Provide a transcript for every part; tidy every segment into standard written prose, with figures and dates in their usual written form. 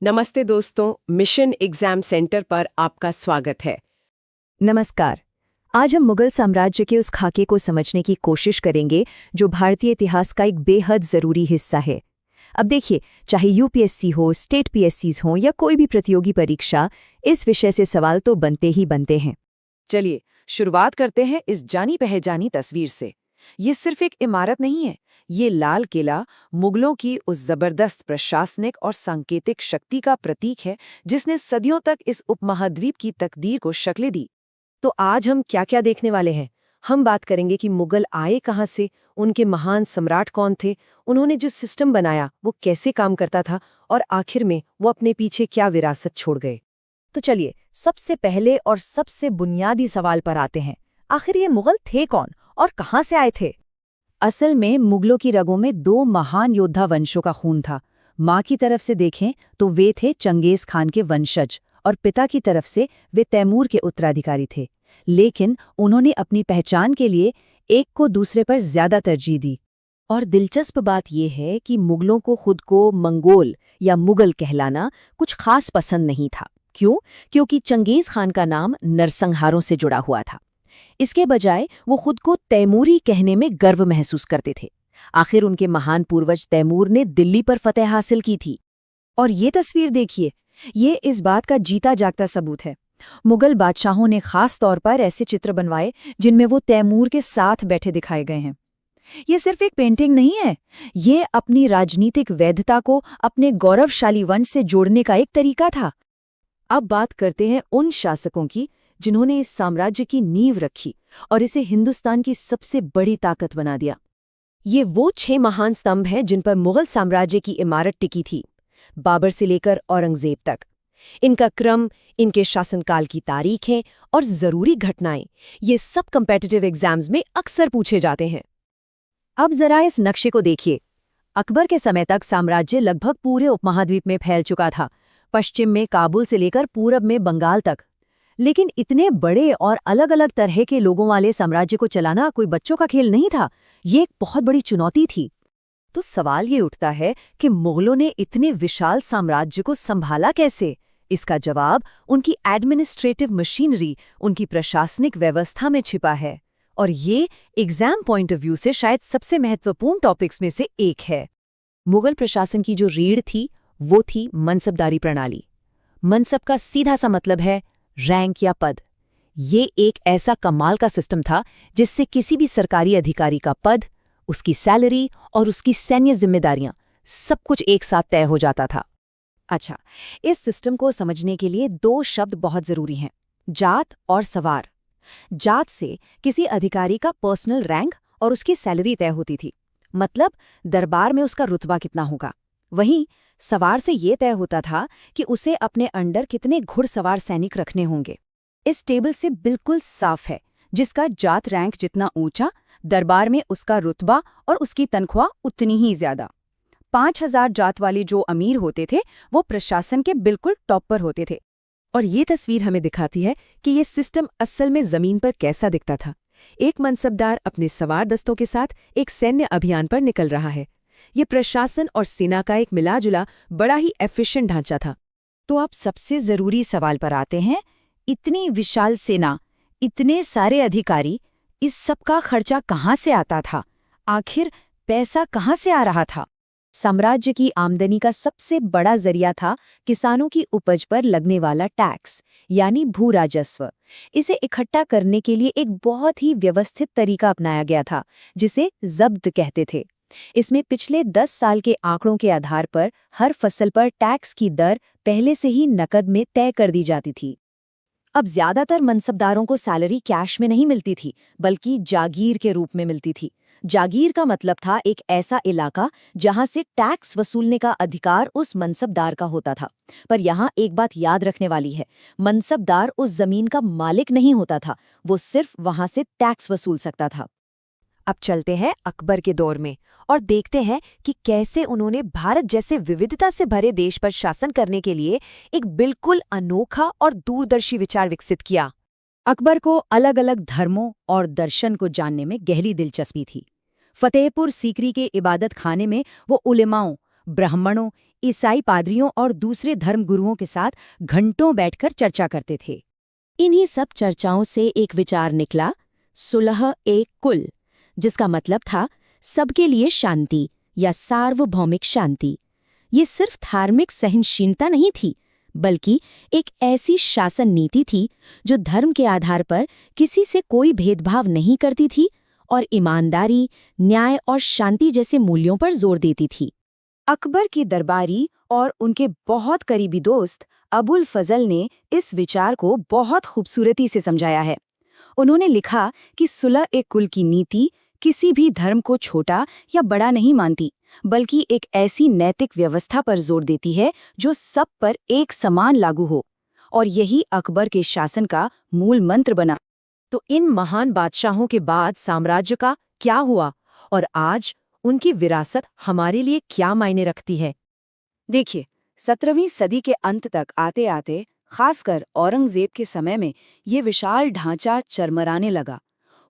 नमस्ते दोस्तों, mission exam centre पर आपका स्वागत है। नमस्कार। आज हम मुगल साम्राज्य के उस खाके को समझने की कोशिश करेंगे जो भारतीय इतिहास का एक बेहद ज़रूरी हिस्सा है। अब देखिए, चाहे यूपीएससी हो, स्टेट पीएससीज हो या कोई भी प्रतियोगी परीक्षा, इस विषय से सवाल तो बनते ही बनते हैं। चलिए शुरुआत करते हैं इस जानी पहचानी तस्वीर से। ये सिर्फ एक इमारत नहीं है, ये लाल किला मुगलों की उस जबरदस्त प्रशासनिक और सांकेतिक शक्ति का प्रतीक है जिसने सदियों तक इस उपमहाद्वीप की तकदीर को शक्लें दी। तो आज हम क्या क्या देखने वाले हैं? हम बात करेंगे कि मुगल आए कहाँ से, उनके महान सम्राट कौन थे, उन्होंने जो सिस्टम बनाया वो कैसे काम करता था और आखिर में वो अपने पीछे क्या विरासत छोड़ गए। तो चलिए सबसे पहले और सबसे बुनियादी सवाल पर आते हैं। आखिर ये मुगल थे कौन और कहाँ से आए थे? असल में मुगलों की रगों में दो महान योद्धा वंशों का खून था। माँ की तरफ से देखें तो वे थे चंगेज खान के वंशज और पिता की तरफ से वे तैमूर के उत्तराधिकारी थे। लेकिन उन्होंने अपनी पहचान के लिए एक को दूसरे पर ज्यादा तरजीह दी। और दिलचस्प बात यह है कि मुगलों को खुद को मंगोल या मुगल कहलाना कुछ खास पसंद नहीं था। क्यों? क्योंकि चंगेज खान का नाम नरसंहारों से जुड़ा हुआ था। इसके बजाय वो खुद को तैमूरी कहने में गर्व महसूस करते थे। आखिर उनके महान पूर्वज तैमूर ने दिल्ली पर फतह हासिल की थी। और ये तस्वीर देखिए, ये इस बात का जीता जागता सबूत है। मुगल बादशाहों ने खास तौर पर ऐसे चित्र बनवाए जिनमें वो तैमूर के साथ बैठे दिखाए गए हैं। ये सिर्फ एक पेंटिंग नहीं है, ये अपनी राजनीतिक वैधता को अपने गौरवशाली वंश से जोड़ने का एक तरीका था। अब बात करते हैं उन शासकों की जिन्होंने इस साम्राज्य की नींव रखी और इसे हिंदुस्तान की सबसे बड़ी ताकत बना दिया। ये वो 6 महान स्तंभ हैं जिन पर मुगल साम्राज्य की इमारत टिकी थी, बाबर से लेकर औरंगजेब तक। इनका क्रम, इनके शासनकाल की तारीखें और जरूरी घटनाएं, ये सब कम्पिटिटिव एग्जाम्स में अक्सर पूछे जाते हैं। अब जरा इस नक्शे को देखिए। अकबर के समय तक साम्राज्य लगभग पूरे उपमहाद्वीप में फैल चुका था, पश्चिम में काबुल से लेकर पूरब में बंगाल तक। लेकिन इतने बड़े और अलग अलग तरह के लोगों वाले साम्राज्य को चलाना कोई बच्चों का खेल नहीं था, ये एक बहुत बड़ी चुनौती थी। तो सवाल ये उठता है कि मुगलों ने इतने विशाल साम्राज्य को संभाला कैसे? इसका जवाब उनकी एडमिनिस्ट्रेटिव मशीनरी, उनकी प्रशासनिक व्यवस्था में छिपा है। और ये एग्जाम पॉइंट ऑफ व्यू से शायद सबसे महत्वपूर्ण टॉपिक्स में से एक है। मुगल प्रशासन की जो रीढ़ थी वो थी मनसबदारी प्रणाली। मनसब का सीधा सा मतलब है रैंक या पद। ये एक ऐसा कमाल का सिस्टम था जिससे किसी भी सरकारी अधिकारी का पद, उसकी सैलरी और उसकी सैन्य जिम्मेदारियां सब कुछ एक साथ तय हो जाता था। अच्छा, इस सिस्टम को समझने के लिए 2 शब्द बहुत जरूरी हैं, जात और सवार। जात से किसी अधिकारी का पर्सनल रैंक और उसकी सैलरी तय होती थी, मतलब दरबार में उसका रुतबा कितना होगा। वहीं सवार से ये तय होता था कि उसे अपने अंडर कितने घुड़सवार सैनिक रखने होंगे। इस टेबल से बिल्कुल साफ है, जिसका जात रैंक जितना ऊंचा, दरबार में उसका रुतबा और उसकी तनख्वाह उतनी ही ज्यादा। 5000 जात वाले जो अमीर होते थे वो प्रशासन के बिल्कुल टॉप पर होते थे। और ये तस्वीर हमें दिखाती है कि ये सिस्टम असल में जमीन पर कैसा दिखता था। एक मनसबदार अपने सवार दस्तों के साथ एक सैन्य अभियान पर निकल रहा है। ये प्रशासन और सेना का एक मिलाजुला बड़ा ही एफिशिएंट ढांचा था। तो अब सबसे जरूरी सवाल पर आते हैं, इतनी विशाल सेना, इतने सारे अधिकारी, इस सब का खर्चा कहाँ से आता था? आखिर पैसा कहाँ से आ रहा था? साम्राज्य की आमदनी का सबसे बड़ा जरिया था किसानों की उपज पर लगने वाला टैक्स, यानी भू राजस्व। इसे इकट्ठा करने के लिए एक बहुत ही व्यवस्थित तरीका अपनाया गया था, जिसे जब्त कहते थे। इसमें पिछले 10 साल के आंकड़ों के आधार पर हर फसल पर टैक्स की दर पहले से ही नकद में तय कर दी जाती थी। अब ज्यादातर मनसबदारों को सैलरी कैश में नहीं मिलती थी, बल्कि जागीर के रूप में मिलती थी। जागीर का मतलब था एक ऐसा इलाका जहां से टैक्स वसूलने का अधिकार उस मनसबदार का होता था। पर यहाँ एक बात याद रखने वाली है, मनसबदार उस जमीन का मालिक नहीं होता था, वो सिर्फ वहां से टैक्स वसूल सकता था। अब चलते हैं अकबर के दौर में और देखते हैं कि कैसे उन्होंने भारत जैसे विविधता से भरे देश पर शासन करने के लिए एक बिल्कुल अनोखा और दूरदर्शी विचार विकसित किया। अकबर को अलग अलग धर्मों और दर्शन को जानने में गहरी दिलचस्पी थी। फतेहपुर सीकरी के इबादत खाने में वो उलेमाओं, ब्राह्मणों, ईसाई पादरियों और दूसरे धर्मगुरुओं के साथ घंटों बैठकर चर्चा करते थे। इन्हीं सब चर्चाओं से एक विचार निकला, सुलह ए कुल, जिसका मतलब था सबके लिए शांति या सार्वभौमिक शांति। ये सिर्फ धार्मिक सहनशीलता नहीं थी, बल्कि एक ऐसी शासन नीति थी जो धर्म के आधार पर किसी से कोई भेदभाव नहीं करती थी और ईमानदारी, न्याय और शांति जैसे मूल्यों पर जोर देती थी। अकबर की दरबारी और उनके बहुत करीबी दोस्त अबुल फजल ने इस विचार को बहुत खूबसूरती से समझाया है। उन्होंने लिखा कि सुलह ए कुल की नीति किसी भी धर्म को छोटा या बड़ा नहीं मानती, बल्कि एक ऐसी नैतिक व्यवस्था पर जोर देती है जो सब पर एक समान लागू हो, और यही अकबर के शासन का मूल मंत्र बना। तो इन महान बादशाहों के बाद साम्राज्य का क्या हुआ और आज उनकी विरासत हमारे लिए क्या मायने रखती है? देखिए, 17वीं सदी के अंत तक आते आते, खासकर औरंगजेब के समय में, ये विशाल ढांचा चरमराने लगा।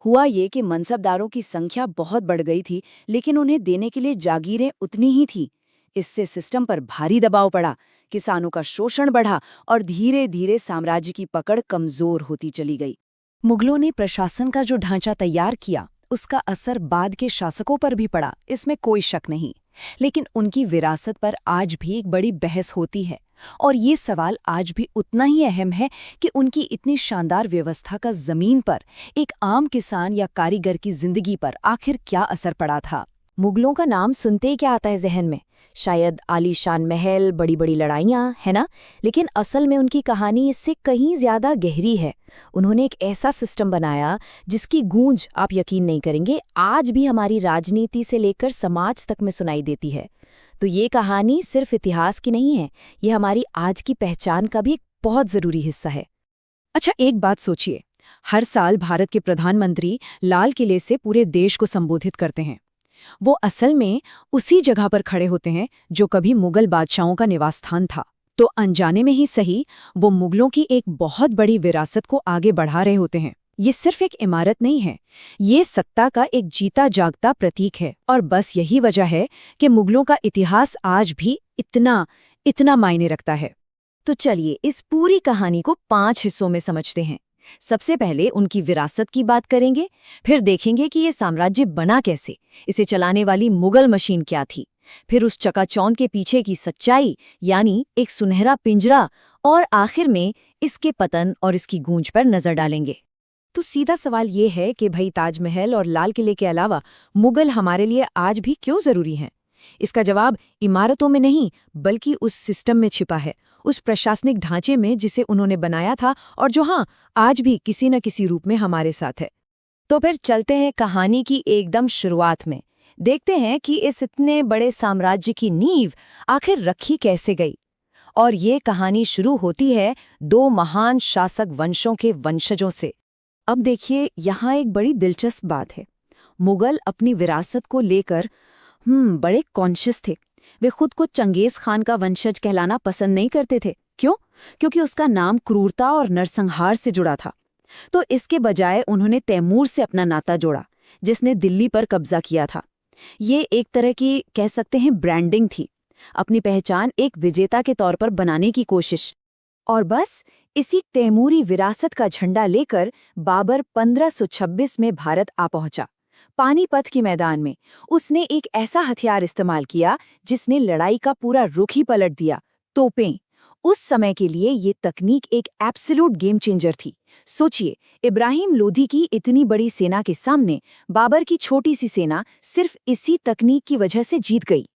हुआ ये कि मनसबदारों की संख्या बहुत बढ़ गई थी, लेकिन उन्हें देने के लिए जागीरें उतनी ही थी। इससे सिस्टम पर भारी दबाव पड़ा, किसानों का शोषण बढ़ा और धीरे धीरे साम्राज्य की पकड़ कमजोर होती चली गई। मुगलों ने प्रशासन का जो ढांचा तैयार किया, उसका असर बाद के शासकों पर भी पड़ा, इसमें कोई शक नहीं। लेकिन उनकी विरासत पर आज भी एक बड़ी बहस होती है, और ये सवाल आज भी उतना ही अहम है कि उनकी इतनी शानदार व्यवस्था का जमीन पर, एक आम किसान या कारीगर की जिंदगी पर आखिर क्या असर पड़ा था। मुगलों का नाम सुनते ही क्या आता है जहन में? शायद आलीशान महल, बड़ी बड़ी लड़ाइयाँ, है ना? लेकिन असल में उनकी कहानी इससे कहीं ज्यादा गहरी है। उन्होंने एक ऐसा सिस्टम बनाया जिसकी गूंज, आप यकीन नहीं करेंगे, आज भी हमारी राजनीति से लेकर समाज तक में सुनाई देती है। तो ये कहानी सिर्फ इतिहास की नहीं है, ये हमारी आज की पहचान का भी एक बहुत जरूरी हिस्सा है। अच्छा, एक बात सोचिए, हर साल भारत के प्रधानमंत्री लाल किले से पूरे देश को संबोधित करते हैं। वो असल में उसी जगह पर खड़े होते हैं जो कभी मुगल बादशाहों का निवास स्थान था। तो अनजाने में ही सही, वो मुगलों की एक बहुत बड़ी विरासत को आगे बढ़ा रहे होते हैं। ये सिर्फ एक इमारत नहीं है, ये सत्ता का एक जीता जागता प्रतीक है। और बस यही वजह है कि मुगलों का इतिहास आज भी इतना मायने रखता है। तो चलिए इस पूरी कहानी को 5 हिस्सों में समझते हैं। सबसे पहले उनकी विरासत की बात करेंगे, फिर देखेंगे कि ये साम्राज्य बना कैसे, इसे चलाने वाली मुगल मशीन क्या थी, फिर उस चकाचौंध के पीछे की सच्चाई, यानी एक सुनहरा पिंजरा, और आखिर में इसके पतन और इसकी गूंज पर नजर डालेंगे। तो सीधा सवाल ये है कि भाई, ताजमहल और लाल किले के अलावा मुगल हमारे लिए आज भी क्यों जरूरी हैं? इसका जवाब इमारतों में नहीं, बल्कि उस सिस्टम में छिपा है, उस प्रशासनिक ढांचे में जिसे उन्होंने बनाया था और जो आज भी किसी न किसी रूप में हमारे साथ है। तो फिर चलते हैं कहानी की एकदम शुरुआत में, देखते हैं कि इस इतने बड़े साम्राज्य की नींव आखिर रखी कैसे गई। और ये कहानी शुरू होती है 2 महान शासक वंशों के वंशजों से। अब देखिए, यहाँ एक बड़ी दिलचस्प बात है। मुगल अपनी विरासत को लेकर बड़े कॉन्शियस थे। वे खुद को चंगेज खान का वंशज कहलाना पसंद नहीं करते थे। क्यों? क्योंकि उसका नाम क्रूरता और नरसंहार से जुड़ा था। तो इसके बजाय उन्होंने तैमूर से अपना नाता जोड़ा, जिसने दिल्ली पर कब्जा किया था। ये एक तरह की, कह सकते हैं, ब्रांडिंग थी, अपनी पहचान एक विजेता के तौर पर बनाने की कोशिश। और बस इसी तैमूरी विरासत का झंडा लेकर बाबर 1526 में भारत आ पहुंचा। पानीपत के मैदान में उसने एक ऐसा हथियार इस्तेमाल किया जिसने लड़ाई का पूरा रुख ही पलट दिया, तोपें। उस समय के लिए ये तकनीक एक एब्सोल्यूट गेम चेंजर थी। सोचिए, इब्राहिम लोधी की इतनी बड़ी सेना के सामने बाबर की छोटी सी सेना सिर्फ इसी तकनीक की वजह से जीत गई।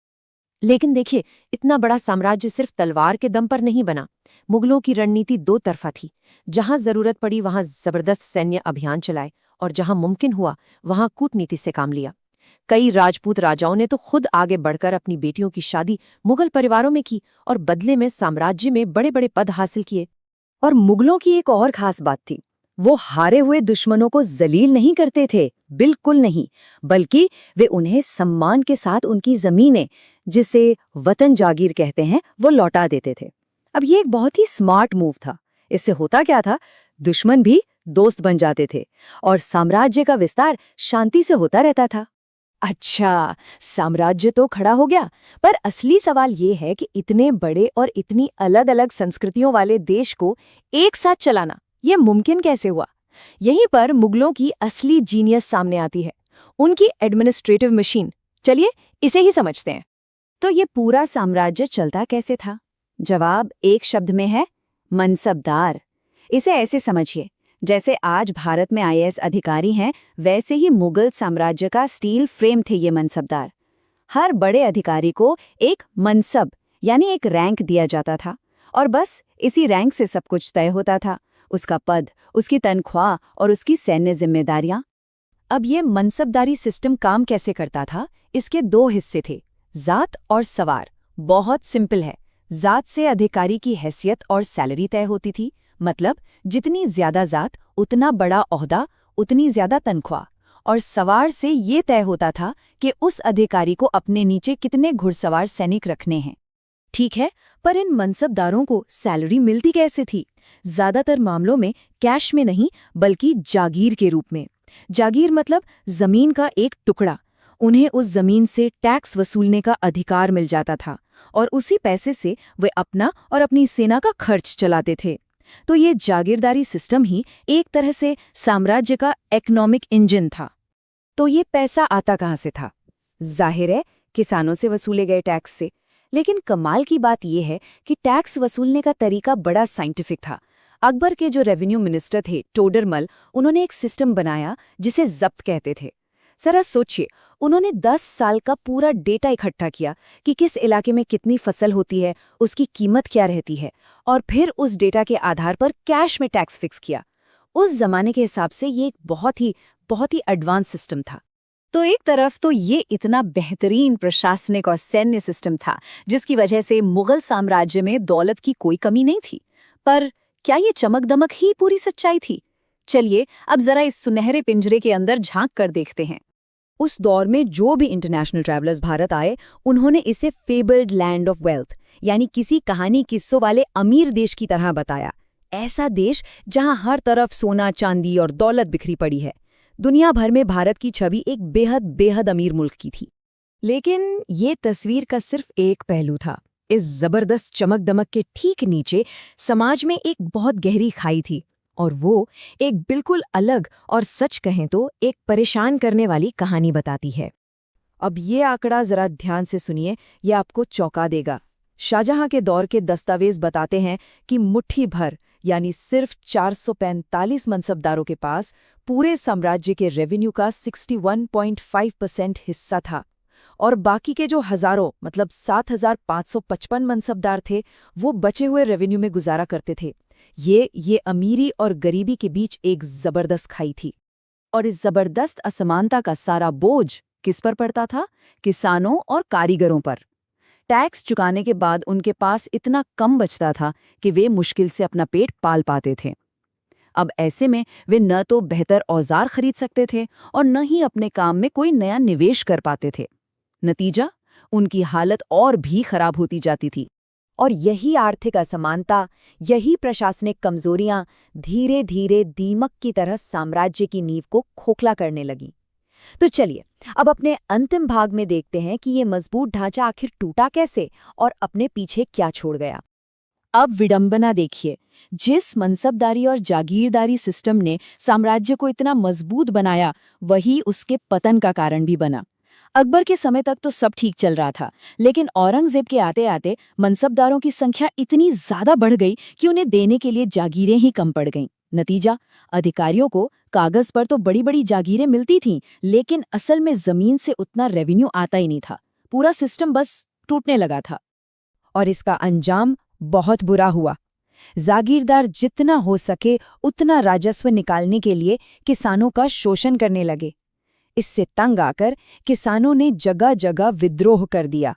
लेकिन देखिए, इतना बड़ा साम्राज्य सिर्फ तलवार के दम पर नहीं बना। मुगलों की रणनीति 2 तरफा थी। जहां जरूरत पड़ी वहां जबरदस्त सैन्य अभियान चलाए, और जहां मुमकिन हुआ वहां कूटनीति से काम लिया। कई राजपूत राजाओं ने तो खुद आगे बढ़कर अपनी बेटियों की शादी मुगल परिवारों में की और बदले में साम्राज्य में बड़े बड़े पद हासिल किए। और मुगलों की एक और खास बात थी, वो हारे हुए दुश्मनों को जलील नहीं करते थे, बिल्कुल नहीं, बल्कि वे उन्हें सम्मान के साथ उनकी जमीनें, जिसे वतन जागीर कहते हैं, वो लौटा देते थे। अब ये एक बहुत ही स्मार्ट मूव था। इससे होता क्या था, दुश्मन भी दोस्त बन जाते थे और साम्राज्य का विस्तार शांति से होता रहता था। अच्छा, साम्राज्य तो खड़ा हो गया, पर असली सवाल ये है कि इतने बड़े और इतनी अलग-अलग संस्कृतियों वाले देश को एक साथ चलाना, ये मुमकिन कैसे हुआ? यहीं पर मुगलों की असली जीनियस सामने आती है, उनकी एडमिनिस्ट्रेटिव मशीन। चलिए, इसे ही समझते हैं। तो ये पूरा साम्राज्य चलता कैसे था? जवाब एक शब्द में है, मनसबदार। इसे ऐसे समझिए, जैसे आज भारत में आईएएस अधिकारी हैं, वैसे ही मुगल साम्राज्य का स्टील फ्रेम थे ये मनसबदार। हर बड़े अधिकारी को एक मनसब यानी एक रैंक दिया जाता था, और बस इसी रैंक से सब कुछ तय होता था, उसका पद, उसकी तनख्वाह और उसकी सैन्य जिम्मेदारियां। अब ये मनसबदारी सिस्टम काम कैसे करता था? इसके दो हिस्से थे, जात और सवार। बहुत सिंपल है, जात से अधिकारी की हैसियत और सैलरी तय होती थी, मतलब जितनी ज्यादा जात उतना बड़ा ओहदा, उतनी ज्यादा तनख्वाह। और सवार से ये तय होता था कि उस अधिकारी को अपने नीचे कितने घुड़सवार सैनिक रखने हैं। ठीक है, पर इन मनसबदारों को सैलरी मिलती कैसे थी? ज्यादातर मामलों में कैश में नहीं, बल्कि जागीर के रूप में। जागीर मतलब जमीन का एक टुकड़ा। उन्हें उस जमीन से टैक्स वसूलने का अधिकार मिल जाता था, और उसी पैसे से वे अपना और अपनी सेना का खर्च चलाते थे। तो ये जागीरदारी सिस्टम ही एक तरह से साम्राज्य का इकोनॉमिक इंजन था। तो ये पैसा आता कहाँ से था? जाहिर है, किसानों से वसूले गए टैक्स से। लेकिन कमाल की बात यह है कि टैक्स वसूलने का तरीका बड़ा साइंटिफिक था। अकबर के जो रेवेन्यू मिनिस्टर थे, टोडरमल, उन्होंने एक सिस्टम बनाया जिसे जब्त कहते थे। जरा सोचिए, उन्होंने 10 साल का पूरा डेटा इकट्ठा किया कि किस इलाके में कितनी फसल होती है, उसकी कीमत क्या रहती है, और फिर उस डेटा के आधार पर कैश में टैक्स फिक्स किया। उस जमाने के हिसाब से ये एक बहुत ही एडवांस सिस्टम था। तो एक तरफ तो ये इतना बेहतरीन प्रशासनिक और सैन्य सिस्टम था, जिसकी वजह से मुगल साम्राज्य में दौलत की कोई कमी नहीं थी। पर क्या ये चमक दमक ही पूरी सच्चाई थी? चलिए, अब जरा इस सुनहरे पिंजरे के अंदर झांक कर देखते हैं। उस दौर में जो भी इंटरनेशनल ट्रैवलर्स भारत आए, उन्होंने इसे फेबल्ड लैंड ऑफ वेल्थ, यानी किसी कहानी किस्सों वाले अमीर देश की तरह बताया। ऐसा देश जहां हर तरफ सोना, चांदी और दौलत बिखरी पड़ी है। दुनिया भर में भारत की छवि एक बेहद अमीर मुल्क की थी। लेकिन ये तस्वीर का सिर्फ एक पहलू था। इस जबरदस्त चमक दमक के ठीक नीचे समाज में एक बहुत गहरी खाई थी, और वो एक बिल्कुल अलग और सच कहें तो एक परेशान करने वाली कहानी बताती है। अब ये आंकड़ा जरा ध्यान से सुनिए, ये आपको चौंका देगा। शाहजहां के दौर के दस्तावेज बताते हैं कि मुट्ठी भर यानी सिर्फ 445 मनसबदारों के पास पूरे साम्राज्य के रेवेन्यू का 61.5% हिस्सा था, और बाकी के जो हजारों मतलब 7,555 मनसबदार थे, वो बचे हुए रेवेन्यू में गुजारा करते थे। ये अमीरी और गरीबी के बीच एक जबरदस्त खाई थी। और इस जबरदस्त असमानता का सारा बोझ किस पर पड़ता था? किसानों और कारीगरों पर। टैक्स चुकाने के बाद उनके पास इतना कम बचता था कि वे मुश्किल से अपना पेट पाल पाते थे। अब ऐसे में वे न तो बेहतर औजार खरीद सकते थे और न ही अपने काम में कोई नया निवेश कर पाते थे। नतीजा, उनकी हालत और भी खराब होती जाती थी। और यही आर्थिक असमानता, यही प्रशासनिक कमजोरियां धीरे धीरे दीमक की तरह साम्राज्य की नींव को खोखला करने लगीं। तो चलिए, अब अपने अंतिम भाग में देखते हैं कि ये मजबूत ढांचा आखिर टूटा कैसे और अपने पीछे क्या छोड़ गया। अब विडंबना देखिए, जिस मनसबदारी और जागीरदारी सिस्टम ने साम्राज्य को इतना मजबूत बनाया, वही उसके पतन का कारण भी बना। अकबर के समय तक तो सब ठीक चल रहा था, लेकिन औरंगजेब के आते आते मनसबदारों की संख्या इतनी ज्यादा बढ़ गई कि उन्हें देने के लिए जागीरें ही कम पड़ गईं। नतीजा, अधिकारियों को कागज पर तो बड़ी बड़ी जागीरें मिलती थीं, लेकिन असल में जमीन से उतना रेवेन्यू आता ही नहीं था। पूरा सिस्टम बस टूटने लगा था। और इसका अंजाम बहुत बुरा हुआ। जागीरदार जितना हो सके उतना राजस्व निकालने के लिए किसानों का शोषण करने लगे। इससे तंग आकर किसानों ने जगह जगह विद्रोह कर दिया,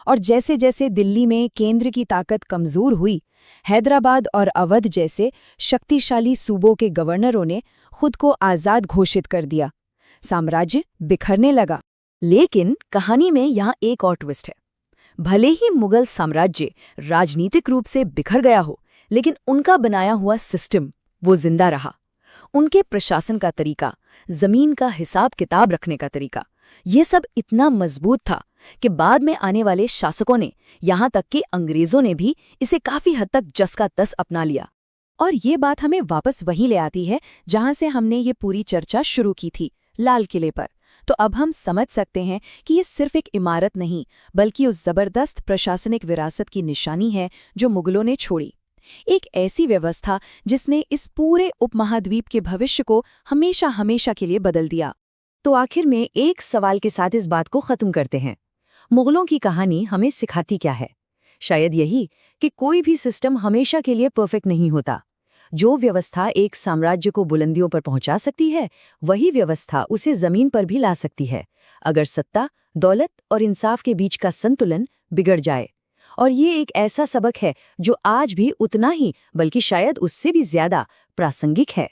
और जैसे जैसे दिल्ली में केंद्र की ताकत कमजोर हुई, हैदराबाद और अवध जैसे शक्तिशाली सूबों के गवर्नरों ने खुद को आजाद घोषित कर दिया। साम्राज्य बिखरने लगा। लेकिन कहानी में यहाँ एक और ट्विस्ट है। भले ही मुगल साम्राज्य राजनीतिक रूप से बिखर गया हो, लेकिन उनका बनाया हुआ सिस्टम वो जिंदा रहा। उनके प्रशासन का तरीका, जमीन का हिसाब किताब रखने का तरीका, ये सब इतना मजबूत था कि बाद में आने वाले शासकों ने, यहाँ तक कि अंग्रेजों ने भी इसे काफी हद तक जस का तस अपना लिया। और ये बात हमें वापस वहीं ले आती है जहां से हमने ये पूरी चर्चा शुरू की थी, लाल किले पर। तो अब हम समझ सकते हैं कि ये सिर्फ एक इमारत नहीं, बल्कि उस जबरदस्त प्रशासनिक विरासत की निशानी है जो मुगलों ने छोड़ी। एक ऐसी व्यवस्था जिसने इस पूरे उपमहाद्वीप के भविष्य को हमेशा हमेशा के लिए बदल दिया। तो आखिर में एक सवाल के साथ इस बात को खत्म करते हैं। मुगलों की कहानी हमें सिखाती क्या है? शायद यही कि कोई भी सिस्टम हमेशा के लिए परफेक्ट नहीं होता। जो व्यवस्था एक साम्राज्य को बुलंदियों पर पहुंचा सकती है, वही व्यवस्था उसे जमीन पर भी ला सकती है, अगर सत्ता, दौलत और इंसाफ के बीच का संतुलन बिगड़ जाए। और ये एक ऐसा सबक है जो आज भी उतना ही, बल्कि शायद उससे भी ज्यादा प्रासंगिक है।